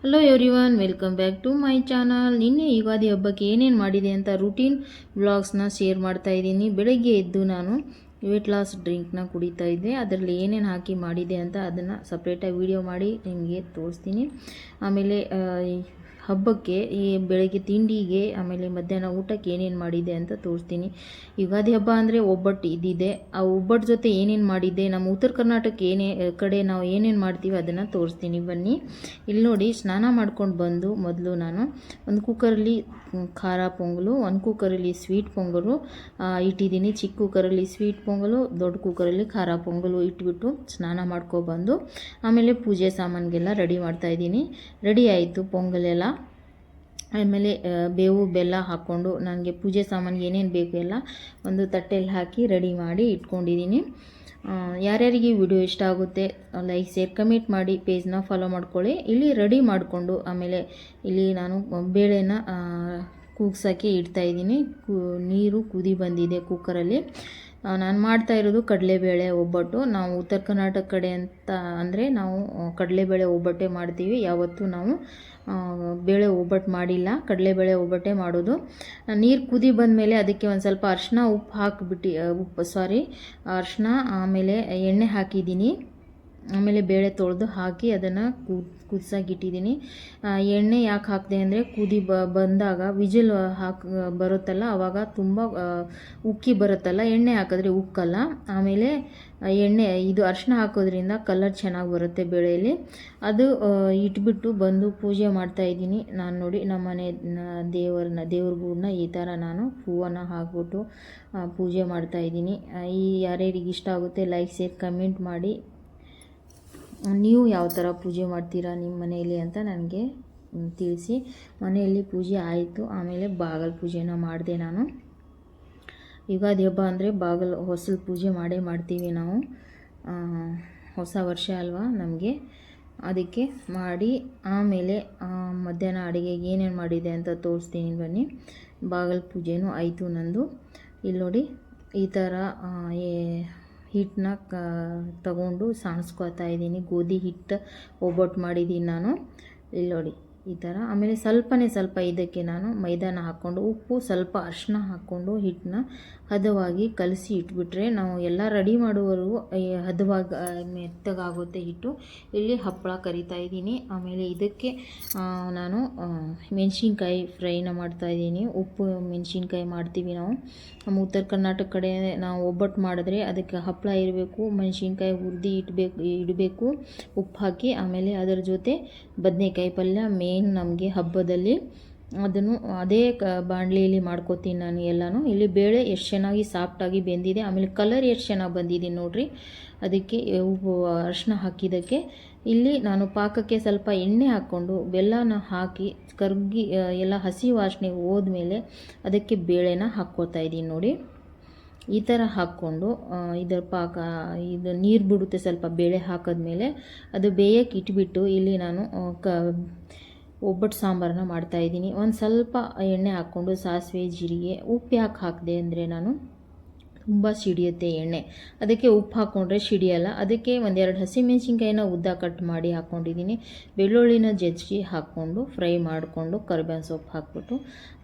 Hello everyone, welcome back to my channel. ನಿನ್ನೆ ಯುಗಾದಿ ಹಬ್ಬಕ್ಕೆ ಏನೇನು ಮಾಡಿದೆ ಅಂತ ರೂಟೀನ್ ವ್ಲಾಗ್ಸ್ನ ಶೇರ್ ಮಾಡ್ತಾ ಇದ್ದೀನಿ. ಬೆಳಗ್ಗೆ ಎದ್ದು ನಾನು ವೇಟ್ ಲಾಸ್ ಡ್ರಿಂಕ್ನ ಕುಡಿತಾ ಇದ್ದೆ. ಅದರಲ್ಲಿ ಏನೇನು ಹಾಕಿ ಮಾಡಿದೆ ಅಂತ ಅದನ್ನು ಸಪ್ರೇಟಾಗಿ ವೀಡಿಯೋ ಮಾಡಿ ನಿಮಗೆ ತೋರಿಸ್ತೀನಿ. ಆಮೇಲೆ ಹಬ್ಬಕ್ಕೆ ಈ ಬೆಳಗ್ಗೆ ತಿಂಡಿಗೆ ಆಮೇಲೆ ಮಧ್ಯಾಹ್ನ ಊಟಕ್ಕೆ ಏನೇನು ಮಾಡಿದೆ ಅಂತ ತೋರಿಸ್ತೀನಿ. ಯುಗಾದಿ ಹಬ್ಬ ಅಂದರೆ ಒಬ್ಬಟ್ಟು ಇದ್ದಿದೆ. ಆ ಒಬ್ಬಟ್ಟು ಜೊತೆ ಏನೇನು ಮಾಡಿದ್ದೆ, ನಮ್ಮ ಉತ್ತರ ಕರ್ನಾಟಕ ಕಡೆ ನಾವು ಏನೇನು ಮಾಡ್ತೀವಿ ಅದನ್ನು ತೋರಿಸ್ತೀನಿ. ಬನ್ನಿ. ಇಲ್ಲಿ ನೋಡಿ, ಸ್ನಾನ ಮಾಡ್ಕೊಂಡು ಬಂದು ಮೊದಲು ನಾನು ಒಂದು ಕುಕ್ಕರಲ್ಲಿ ಖಾರ ಪೊಂಗಲು, ಒಂದು ಕುಕ್ಕರಲ್ಲಿ ಸ್ವೀಟ್ ಪೊಂಗಲು ಇಟ್ಟಿದ್ದೀನಿ. ಚಿಕ್ಕ ಕುಕ್ಕರಲ್ಲಿ ಸ್ವೀಟ್ ಪೊಂಗಲು, ದೊಡ್ಡ ಕುಕ್ಕರಲ್ಲಿ ಖಾರ ಪೊಂಗಲು ಇಟ್ಬಿಟ್ಟು ಸ್ನಾನ ಮಾಡ್ಕೊಬಂದು ಆಮೇಲೆ ಪೂಜೆ ಸಾಮಾನಿಗೆಲ್ಲ ರೆಡಿ ಮಾಡ್ತಾಯಿದ್ದೀನಿ. ರೆಡಿ ಆಯಿತು ಪೊಂಗಲೆಲ್ಲ. ಆಮೇಲೆ ಬೇವು ಬೆಲ್ಲ ಹಾಕ್ಕೊಂಡು ನನಗೆ ಪೂಜೆ ಸಾಮಾನಿಗೆ ಏನೇನು ಬೇಕು ಎಲ್ಲ ಒಂದು ತಟ್ಟೆಯಲ್ಲಿ ಹಾಕಿ ರೆಡಿ ಮಾಡಿ ಇಟ್ಕೊಂಡಿದ್ದೀನಿ. ಯಾರ್ಯಾರಿಗೆ ವಿಡಿಯೋ ಇಷ್ಟ ಆಗುತ್ತೆ ಲೈಕ್ ಶೇರ್ ಕಮೆಂಟ್ ಮಾಡಿ, ಪೇಜ್ನ ಫಾಲೋ ಮಾಡ್ಕೊಳ್ಳಿ. ಇಲ್ಲಿ ರೆಡಿ ಮಾಡಿಕೊಂಡು ಆಮೇಲೆ ಇಲ್ಲಿ ನಾನು ಬೇಳೆನ ಕೂಗ್ಸೋಕ್ಕೆ ಇಡ್ತಾಯಿದ್ದೀನಿ. ನೀರು ಕುದಿ ಬಂದಿದೆ ಕುಕ್ಕರಲ್ಲಿ. ನಾನು ಮಾಡ್ತಾ ಇರೋದು ಕಡಲೆಬೇಳೆ ಒಬ್ಬಟ್ಟು. ನಾವು ಉತ್ತರ ಕರ್ನಾಟಕ ಕಡೆ ಅಂತ ಅಂದರೆ ನಾವು ಕಡಲೆಬೇಳೆ ಒಬ್ಬಟ್ಟೆ ಮಾಡ್ತೀವಿ. ಯಾವತ್ತೂ ನಾವು ಬೇಳೆ ಒಬ್ಬಟ್ಟು ಮಾಡಿಲ್ಲ, ಕಡಲೆಬೇಳೆ ಒಬ್ಬಟ್ಟೆ ಮಾಡೋದು. ನೀರು ಕುದಿ ಬಂದಮೇಲೆ ಅದಕ್ಕೆ ಒಂದು ಸ್ವಲ್ಪ ಅರಿಶಿನ ಅರಿಶಿನ ಆಮೇಲೆ ಎಣ್ಣೆ ಹಾಕಿದ್ದೀನಿ. ಆಮೇಲೆ ಬೇಳೆ ತೊಳೆದು ಹಾಕಿ ಅದನ್ನು ಕುದಿಸೋಕ್ಕಿಟ್ಟಿದ್ದೀನಿ. ಎಣ್ಣೆ ಯಾಕೆ ಹಾಕಿದೆ ಅಂದರೆ ಕುದಿ ಬಂದಾಗ ವಿಜಿಲ್ ಬರುತ್ತಲ್ಲ, ಆವಾಗ ತುಂಬ ಉಕ್ಕಿ ಬರುತ್ತಲ್ಲ, ಎಣ್ಣೆ ಹಾಕಿದ್ರೆ ಉಕ್ಕಲ್ಲ. ಆಮೇಲೆ ಇದು ಅರಿಶಿನ ಹಾಕೋದ್ರಿಂದ ಕಲರ್ ಚೆನ್ನಾಗಿ ಬರುತ್ತೆ ಬೇಳೆಯಲ್ಲಿ. ಅದು ಇಟ್ಬಿಟ್ಟು ಬಂದು ಪೂಜೆ ಮಾಡ್ತಾಯಿದ್ದೀನಿ. ನಾನು ನೋಡಿ ನಮ್ಮ ಮನೆ ದೇವ್ರಿಗೂಡನ್ನ ಈ ಥರ ನಾನು ಹೂವನ್ನು ಹಾಕ್ಬಿಟ್ಟು ಪೂಜೆ ಮಾಡ್ತಾಯಿದ್ದೀನಿ. ಯಾರ್ಯಾರಿಗೆ ಇಷ್ಟ ಆಗುತ್ತೆ ಲೈಕ್ ಶೇರ್ ಕಮೆಂಟ್ ಮಾಡಿ. ನೀವು ಯಾವ ಥರ ಪೂಜೆ ಮಾಡ್ತೀರಾ ನಿಮ್ಮ ಮನೆಯಲ್ಲಿ ಅಂತ ನನಗೆ ತಿಳಿಸಿ. ಮನೆಯಲ್ಲಿ ಪೂಜೆ ಆಯಿತು. ಆಮೇಲೆ ಬಾಗಿಲು ಪೂಜೆನ ಮಾಡಿದೆ ನಾನು. ಯುಗಾದಿ ಹಬ್ಬ ಅಂದರೆ ಹೊಸಲು ಪೂಜೆ ಮಾಡ್ತೀವಿ ನಾವು. ಹೊಸ ವರ್ಷ ಅಲ್ವಾ ನಮಗೆ, ಅದಕ್ಕೆ ಮಾಡಿ ಆಮೇಲೆ ಮಧ್ಯಾಹ್ನ ಅಡುಗೆಗೆ ಏನೇನು ಮಾಡಿದೆ ಅಂತ ತೋರಿಸ್ತೀನಿ ಬನ್ನಿ. ಬಾಗಿಲು ಪೂಜೆನೂ ಆಯಿತು ನಂದು. ಇಲ್ಲಿ ನೋಡಿ, ಈ ಥರ ಹಿಟ್ಟನ್ನ ತಗೊಂಡು ಸಾಣಿಸ್ಕೊತಾ ಇದ್ದೀನಿ. ಗೋಧಿ ಹಿಟ್ಟು ಒಬ್ಬಟ್ಟು ಮಾಡಿದ್ದೀನಿ ನಾನು. ಇಲ್ಲಿ ನೋಡಿ ಈ ಥರ. ಆಮೇಲೆ ಸ್ವಲ್ಪ ಇದಕ್ಕೆ ನಾನು ಮೈದಾನ ಹಾಕ್ಕೊಂಡು ಉಪ್ಪು ಸ್ವಲ್ಪ ಅರಿಶಿನ ಹಾಕ್ಕೊಂಡು ಹಿಟ್ಟನ್ನ ಹದವಾಗಿ ಕಲಸಿ ಇಟ್ಬಿಟ್ರೆ ನಾವು ಎಲ್ಲ ರೆಡಿ ಮಾಡುವವರೆಗೂ ಹದವಾಗಿ ಮೆತ್ತಗಾಗುತ್ತೆ ಹಿಟ್ಟು. ಇಲ್ಲಿ ಹಪ್ಪಳ ಕರಿತಾ ಇದ್ದೀನಿ. ಆಮೇಲೆ ಇದಕ್ಕೆ ನಾನು ಮೆಣಸಿನ್ಕಾಯಿ ಫ್ರೈನ ಮಾಡ್ತಾಯಿದ್ದೀನಿ. ಉಪ್ಪು ಮೆಣಸಿನ್ಕಾಯಿ ಮಾಡ್ತೀವಿ ನಾವು. ನಮ್ಮ ಉತ್ತರ ಕರ್ನಾಟಕ ಕಡೆ ನಾವು ಒಬ್ಬಟ್ಟು ಮಾಡಿದ್ರೆ ಅದಕ್ಕೆ ಹಪ್ಪಳ ಇರಬೇಕು, ಮೆಣಸಿನ್ಕಾಯಿ ಹುರಿದು ಇಡಬೇಕು ಉಪ್ಪು ಹಾಕಿ. ಆಮೇಲೆ ಅದರ ಜೊತೆ ಬದನೆಕಾಯಿ ಪಲ್ಯ ಮೇನ್ ನಮಗೆ ಹಬ್ಬದಲ್ಲಿ. ಅದನ್ನು ಅದೇ ಬಾಣಲಿಯಲ್ಲಿ ಮಾಡ್ಕೋತೀನಿ ನಾನು ಎಲ್ಲನೂ. ಇಲ್ಲಿ ಬೇಳೆ ಎಷ್ಟು ಚೆನ್ನಾಗಿ ಸಾಫ್ಟಾಗಿ ಬೆಂದಿದೆ. ಆಮೇಲೆ ಕಲರ್ ಎಷ್ಟು ಚೆನ್ನಾಗಿ ಬಂದಿದೆ ನೋಡಿರಿ. ಅದಕ್ಕೆ ಉಪ್ಪು ಅರಿಶಿನ ಹಾಕಿದ್ದಕ್ಕೆ ಇಲ್ಲಿ ನಾನು ಪಾಕಕ್ಕೆ ಸ್ವಲ್ಪ ಎಣ್ಣೆ ಹಾಕ್ಕೊಂಡು ಬೆಲ್ಲನ ಹಾಕಿ ಕರ್ಗಿ ಎಲ್ಲ ಹಸಿ ವಾಸನೆ ಹೋದ್ಮೇಲೆ ಅದಕ್ಕೆ ಬೇಳೆನ ಹಾಕ್ಕೋತಾ ಇದ್ದೀನಿ ನೋಡಿ. ಈ ಥರ ಹಾಕ್ಕೊಂಡು ಇದರ ಇದು ನೀರು ಬಿಡುತ್ತೆ ಸ್ವಲ್ಪ ಬೇಳೆ ಹಾಕಿದ್ಮೇಲೆ. ಅದು ಬೇಯಕ್ಕೆ ಇಟ್ಬಿಟ್ಟು ಇಲ್ಲಿ ನಾನು ಒಬ್ಬಟ್ಟು ಸಾಂಬಾರನ್ನ ಮಾಡ್ತಾಯಿದ್ದೀನಿ. ಒಂದು ಸ್ವಲ್ಪ ಎಣ್ಣೆ ಹಾಕ್ಕೊಂಡು ಸಾಸಿವೆ ಜೀರಿಗೆ. ಉಪ್ಪು ಯಾಕೆ ಹಾಕಿದೆ ಅಂದರೆ ನಾನು ತುಂಬ ಸಿಡಿಯುತ್ತೆ ಎಣ್ಣೆ, ಅದಕ್ಕೆ ಉಪ್ಪು ಹಾಕ್ಕೊಂಡ್ರೆ ಸಿಡಿಯಲ್ಲ. ಅದಕ್ಕೆ ಒಂದೆರಡು ಹಸಿಮೆಣ್ಸಿನ್ಕಾಯಿನ ಉದ್ದ ಕಟ್ ಮಾಡಿ ಹಾಕ್ಕೊಂಡಿದ್ದೀನಿ. ಬೆಳ್ಳುಳ್ಳಿನ ಜಜ್ಜಿ ಹಾಕ್ಕೊಂಡು ಫ್ರೈ ಮಾಡಿಕೊಂಡು ಕರಿಬೇವಿನ ಸೊಪ್ಪು ಹಾಕ್ಬಿಟ್ಟು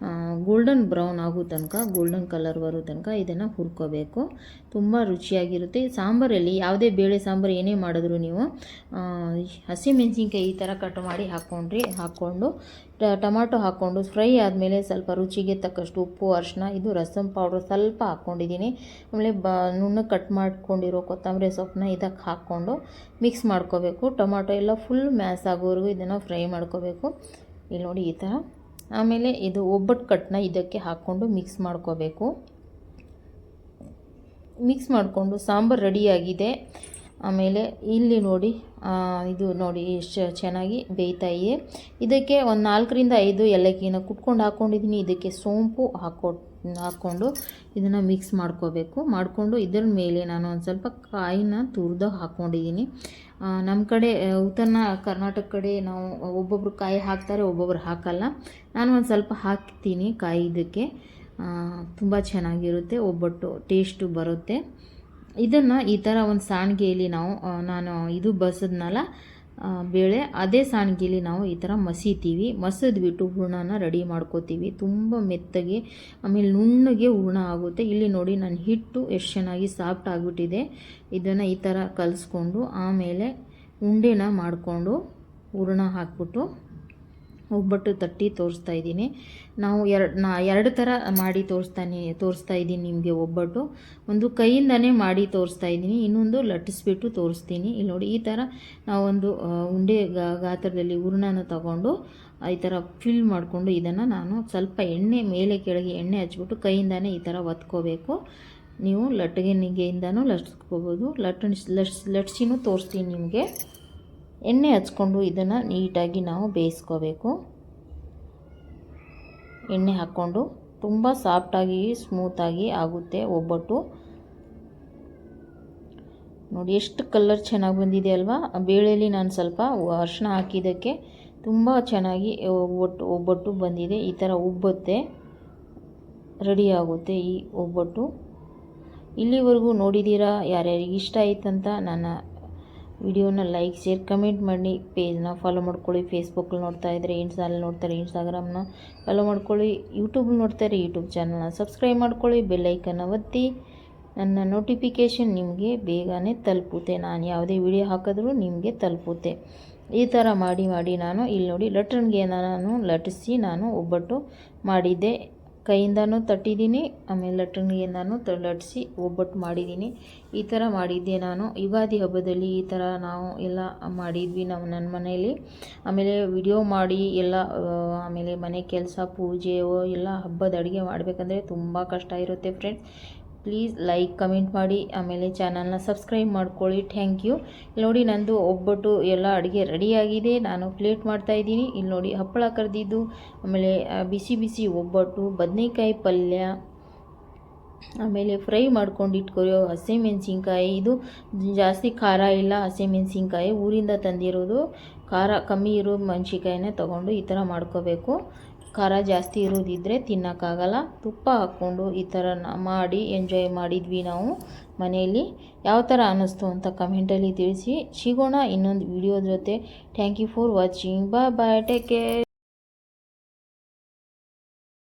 ಗೋಲ್ಡನ್ ಬ್ರೌನ್ ಆಗೋ ತನಕ, ಗೋಲ್ಡನ್ ಕಲರ್ ಬರೋ ತನಕ ಇದನ್ನು ಹುರ್ಕೋಬೇಕು. ತುಂಬ ರುಚಿಯಾಗಿರುತ್ತೆ. ಸಾಂಬಾರಲ್ಲಿ ಯಾವುದೇ ಬೇಳೆ ಸಾಂಬಾರು ಏನೇ ಮಾಡಿದ್ರು ನೀವು ಹಸಿಮೆಣ್ಸಿನ್ಕಾಯಿ ಈ ಥರ ಕಟ್ ಮಾಡಿ ಹಾಕ್ಕೊಂಡು ಟೊಮಾಟೊ ಹಾಕ್ಕೊಂಡು ಫ್ರೈ ಆದಮೇಲೆ ಸ್ವಲ್ಪ ರುಚಿಗೆ ತಕ್ಕಷ್ಟು ಉಪ್ಪು ಅರಿಶಿನ, ಇದು ರಸಮ್ ಪೌಡ್ರ್ ಸ್ವಲ್ಪ ಹಾಕ್ಕೊಂಡಿದ್ದೀನಿ. ಆಮೇಲೆ ನುಣ್ಣಗೆ ಕಟ್ ಮಾಡ್ಕೊಂಡಿರೋ ಕೊತ್ತಂಬರಿ ಸೊಪ್ಪನ್ನ ಇದಕ್ಕೆ ಹಾಕ್ಕೊಂಡು ಮಿಕ್ಸ್ ಮಾಡ್ಕೋಬೇಕು. ಟೊಮಾಟೊ ಎಲ್ಲ ಫುಲ್ ಮ್ಯಾಸ್ ಆಗೋವರೆಗೂ ಇದನ್ನು ಫ್ರೈ ಮಾಡ್ಕೋಬೇಕು. ಇಲ್ಲಿ ನೋಡಿ ಈ ಥರ. ಆಮೇಲೆ ಇದು ಒಬ್ಬಟ್ಟು ಕಟ್ಟನ್ನ ಇದಕ್ಕೆ ಹಾಕ್ಕೊಂಡು ಮಿಕ್ಸ್ ಮಾಡ್ಕೋಬೇಕು. ಮಿಕ್ಸ್ ಮಾಡಿಕೊಂಡು ಸಾಂಬಾರು ರೆಡಿಯಾಗಿದೆ. ಆಮೇಲೆ ಇಲ್ಲಿ ನೋಡಿ, ಇದು ನೋಡಿ ಎಷ್ಟು ಚೆನ್ನಾಗಿ ಬೇಯ್ತಾ ಇದೆ. ಇದಕ್ಕೆ ಒಂದು 4ರಿಂದ 5 ಏಲಕ್ಕಿನ ಕುಟ್ಕೊಂಡು ಹಾಕ್ಕೊಂಡಿದ್ದೀನಿ. ಇದಕ್ಕೆ ಸೋಂಪು ಹಾಕ್ಕೊಂಡು ಇದನ್ನು ಮಿಕ್ಸ್ ಮಾಡ್ಕೋಬೇಕು. ಮಾಡಿಕೊಂಡು ಇದರ ಮೇಲೆ ನಾನು ಒಂದು ಸ್ವಲ್ಪ ಕಾಯಿನ ತುರಿದು ಹಾಕ್ಕೊಂಡಿದ್ದೀನಿ. ನಮ್ಮ ಕಡೆ ಉತ್ತರ ಕರ್ನಾಟಕ ಕಡೆ ನಾವು ಒಬ್ಬೊಬ್ರು ಕಾಯಿ ಹಾಕ್ತಾರೆ, ಒಬ್ಬೊಬ್ರು ಹಾಕಲ್ಲ. ನಾನು ಒಂದು ಸ್ವಲ್ಪ ಹಾಕ್ತೀನಿ ಕಾಯಿ. ಇದಕ್ಕೆ ತುಂಬ ಚೆನ್ನಾಗಿರುತ್ತೆ, ಒಬ್ಬಟ್ಟು ಟೇಸ್ಟು ಬರುತ್ತೆ. ಇದನ್ನು ಈ ಥರ ಒಂದು ಸಾಣಿಗೆಯಲ್ಲಿ ನಾನು ಇದು ಬಸಿದ್ನಲ್ಲ ಬೇಳೆ ಅದೇ ಸಾಣಿಗೆಲಿ ನಾವು ಈ ಥರ ಮಸಿತೀವಿ. ಮಸಿದ್ಬಿಟ್ಟು ಹೂರಣನ ರೆಡಿ ಮಾಡ್ಕೋತೀವಿ. ತುಂಬ ಮೆತ್ತಗೆ ಆಮೇಲೆ ನುಣ್ಣಗೆ ಹೂರಣ ಆಗುತ್ತೆ. ಇಲ್ಲಿ ನೋಡಿ ನನ್ನ ಹಿಟ್ಟು ಎಷ್ಟು ಚೆನ್ನಾಗಿ ಸಾಫ್ಟ್ ಆಗಿಬಿಟ್ಟಿದೆ. ಇದನ್ನು ಈ ಥರ ಕಲಿಸ್ಕೊಂಡು ಆಮೇಲೆ ಉಂಡೆನ ಮಾಡಿಕೊಂಡು ಹೂರಣ ಹಾಕ್ಬಿಟ್ಟು ಒಬ್ಬಟ್ಟು ತಟ್ಟಿ ತೋರಿಸ್ತಾ ಇದ್ದೀನಿ. ನಾವು ಎರಡು ಥರ ಮಾಡಿ ತೋರಿಸ್ತಾ ಇದ್ದೀನಿ ನಿಮಗೆ ಒಬ್ಬಟ್ಟು. ಒಂದು ಕೈಯಿಂದನೇ ಮಾಡಿ ತೋರಿಸ್ತಾ ಇದ್ದೀನಿ, ಇನ್ನೊಂದು ಲಟ್ಟಿಸ್ಬಿಟ್ಟು ತೋರಿಸ್ತೀನಿ. ಇಲ್ಲಿ ನೋಡಿ ಈ ಥರ ನಾವೊಂದು ಉಂಡೆ ಗಾತ್ರದಲ್ಲಿ ಹೂರಣನ ತಗೊಂಡು ಈ ಥರ ಫಿಲ್ ಮಾಡಿಕೊಂಡು ಇದನ್ನು ನಾನು ಸ್ವಲ್ಪ ಎಣ್ಣೆ ಮೇಲೆ ಕೆಳಗೆ ಎಣ್ಣೆ ಹಚ್ಬಿಟ್ಟು ಕೈಯಿಂದನೇ ಈ ಥರ ಒತ್ಕೋಬೇಕು. ನೀವು ಲಟ್ಟಿಗೆಯಿಂದನೂ ಲಟ್ಸ್ಕೋಬೋದು, ಲಟ್ಸಿನೂ ತೋರಿಸ್ತೀನಿ ನಿಮಗೆ. ಎಣ್ಣೆ ಹಚ್ಕೊಂಡು ಇದನ್ನು ನೀಟಾಗಿ ನಾವು ಬೇಯಿಸ್ಕೋಬೇಕು. ಎಣ್ಣೆ ಹಾಕ್ಕೊಂಡು ತುಂಬ ಸಾಫ್ಟಾಗಿ ಸ್ಮೂತಾಗಿ ಆಗುತ್ತೆ ಒಬ್ಬಟ್ಟು. ನೋಡಿ ಎಷ್ಟು ಕಲರ್ ಚೆನ್ನಾಗಿ ಬಂದಿದೆ ಅಲ್ವಾ. ಬೇಳೆಯಲ್ಲಿ ನಾನು ಸ್ವಲ್ಪ ಅರಿಶಿನ ಹಾಕಿದ್ದಕ್ಕೆ ತುಂಬ ಚೆನ್ನಾಗಿ ಒಬ್ಬಟ್ಟು ಬಂದಿದೆ. ಈ ಥರ ಉಬ್ಬುತ್ತೆ, ರೆಡಿ ಆಗುತ್ತೆ ಈ ಒಬ್ಬಟ್ಟು. ಇಲ್ಲಿವರೆಗೂ ನೋಡಿದ್ದೀರಾ? ಯಾರ್ಯಾರಿಗೆ ಇಷ್ಟ ಆಯ್ತಂತ ನನ್ನ ವಿಡಿಯೋನ ಲೈಕ್, ಶೇರ್, ಕಮೆಂಟ್ ಮಾಡಿ. ಪೇಜ್ನ ಫಾಲೋ ಮಾಡ್ಕೊಳ್ಳಿ. ಫೇಸ್ಬುಕ್ಕಲ್ಲಿ ನೋಡ್ತಾ ಇದ್ದರೆ ಇನ್ಸ್ಟಾದಲ್ಲಿ ನೋಡ್ತಾರೆ, ಇನ್ಸ್ಟಾಗ್ರಾಮ್ನ ಫಾಲೋ ಮಾಡ್ಕೊಳ್ಳಿ. ಯೂಟ್ಯೂಬಲ್ಲಿ ನೋಡ್ತಾರೆ, ಯೂಟ್ಯೂಬ್ ಚಾನಲ್ನ ಸಬ್ಸ್ಕ್ರೈಬ್ ಮಾಡ್ಕೊಳ್ಳಿ. ಬೆಲ್ಲೈಕನ್ನ ಒತ್ತಿ. ನನ್ನ ನೋಟಿಫಿಕೇಷನ್ ನಿಮಗೆ ಬೇಗನೆ ತಲುಪುತ್ತೆ. ನಾನು ಯಾವುದೇ ವಿಡಿಯೋ ಹಾಕಿದ್ರೂ ನಿಮಗೆ ತಲುಪುತ್ತೆ. ಈ ಥರ ಮಾಡಿ ನಾನು ಇಲ್ಲಿ ನೋಡಿ ಲಟ್ಟಣಿಗೆ ನಾನು ಲಟ್ಟಿಸಿ ನಾನು ಒಬ್ಬಟ್ಟು ಮಾಡಿದ್ದೆ. ಕೈಯಿಂದನೂ ತಟ್ಟಿದ್ದೀನಿ, ಆಮೇಲೆ ಲಟ್ಟಣಿಗೆಯಿಂದನೂ ಲಟ್ಟಿಸಿ ಒಬ್ಬಟ್ಟು ಮಾಡಿದ್ದೀನಿ. ಈ ಥರ ಮಾಡಿದ್ದೆ ನಾನು. ಯುಗಾದಿ ಹಬ್ಬದಲ್ಲಿ ಈ ಥರ ನಾವು ಎಲ್ಲ ಮಾಡಿದ್ವಿ ನನ್ನ ಮನೆಯಲ್ಲಿ. ಆಮೇಲೆ ವಿಡಿಯೋ ಮಾಡಿ ಎಲ್ಲ ಆಮೇಲೆ ಮನೆ ಕೆಲಸ, ಪೂಜೆ ಎಲ್ಲ ಹಬ್ಬದ ಅಡುಗೆ ಮಾಡಬೇಕಂದ್ರೆ ತುಂಬ ಕಷ್ಟ ಇರುತ್ತೆ ಫ್ರೆಂಡ್ಸ್. ಪ್ಲೀಸ್ ಲೈಕ್, ಕಮೆಂಟ್ ಮಾಡಿ, ಆಮೇಲೆ ಚಾನಲ್ನ ಸಬ್ಸ್ಕ್ರೈಬ್ ಮಾಡ್ಕೊಳ್ಳಿ. Thank you. ಇಲ್ಲಿ ನೋಡಿ ನಂದು ಒಬ್ಬಟ್ಟು ಎಲ್ಲ ಅಡುಗೆ ರೆಡಿಯಾಗಿದೆ. ನಾನು ಪ್ಲೇಟ್ ಮಾಡ್ತಾಯಿದ್ದೀನಿ. ಇಲ್ಲಿ ನೋಡಿ ಹಪ್ಪಳ ಕರೆದಿದ್ದು, ಆಮೇಲೆ ಬಿಸಿ ಬಿಸಿ ಒಬ್ಬಟ್ಟು, ಬದನೆಕಾಯಿ ಪಲ್ಯ, ಆಮೇಲೆ ಫ್ರೈ ಮಾಡ್ಕೊಂಡು ಇಟ್ಕೊರೋ ಹಸಿಮೆಣಸಿನ್ಕಾಯಿ. ಇದು ಜಾಸ್ತಿ ಖಾರ ಇಲ್ಲ ಹಸಿಮೆಣಸಿನ್ಕಾಯಿ, ಊರಿಂದ ತಂದಿರೋದು. ಖಾರ ಕಮ್ಮಿ ಇರೋ ಮೆಣಸಿನ್ಕಾಯಿನೇ ತೊಗೊಂಡು ಈ ಥರ ಮಾಡ್ಕೋಬೇಕು. ಖಾರ ಜಾಸ್ತಿ ಇರೋದಿದ್ದರೆ ತಿನ್ನೋಕ್ಕಾಗಲ್ಲ. ತುಪ್ಪ ಹಾಕ್ಕೊಂಡು ಈ ಥರ ಮಾಡಿ ಎಂಜಾಯ್ ಮಾಡಿದ್ವಿ ನಾವು ಮನೆಯಲ್ಲಿ. ಯಾವ ಥರ ಅನ್ನಿಸ್ತು ಅಂತ ಕಮೆಂಟಲ್ಲಿ ತಿಳಿಸಿ. ಸಿಗೋಣ ಇನ್ನೊಂದು ವಿಡಿಯೋ ಜೊತೆ. Thank you for watching. Bye, take care.